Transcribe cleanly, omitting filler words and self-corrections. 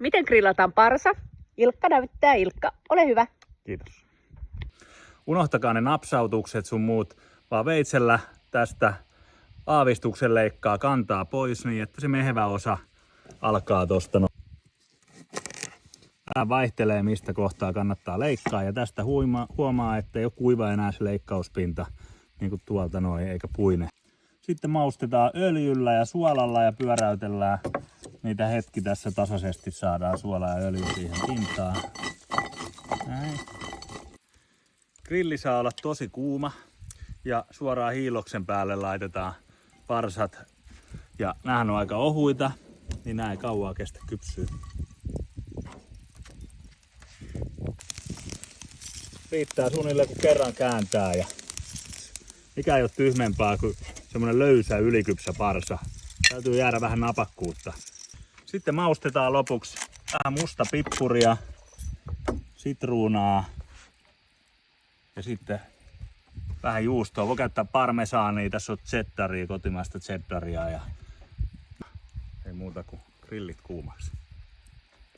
miten grillataan parsa. Ilkka näyttää. Ilkka, ole hyvä. Kiitos. Unohtakaa ne napsautukset sun muut, vaan veitsellä tästä aavistuksen leikkaa kantaa pois niin, että se mehevä osa alkaa tosta. Vähän vaihtelee mistä kohtaa kannattaa leikkaa ja tästä huomaa, että ei ole kuiva enää se leikkauspinta niin kuin tuolta noin eikä puine. Sitten maustetaan öljyllä ja suolalla ja pyöräytellään niitä hetki tässä tasaisesti, saadaan suolaa ja öljy siihen pintaan. Näin. Grilli saa olla tosi kuuma ja suoraan hiiloksen päälle laitetaan parsat. Ja näähän on aika ohuita, niin nää ei kauaa kestä kypsyä. Riittää suunnilleen kun kerran kääntää ja mikä ei ole tyhmempää kuin semmonen löysä ylikypsä parsa. Täytyy jäädä vähän napakkuutta. Sitten maustetaan lopuksi vähän musta pippuria, sitruunaa ja sitten vähän juustoa. Voi käyttää parmesaania, tässä on cheddaria, kotimaista cheddaria ja ei muuta kuin grillit kuumaksi.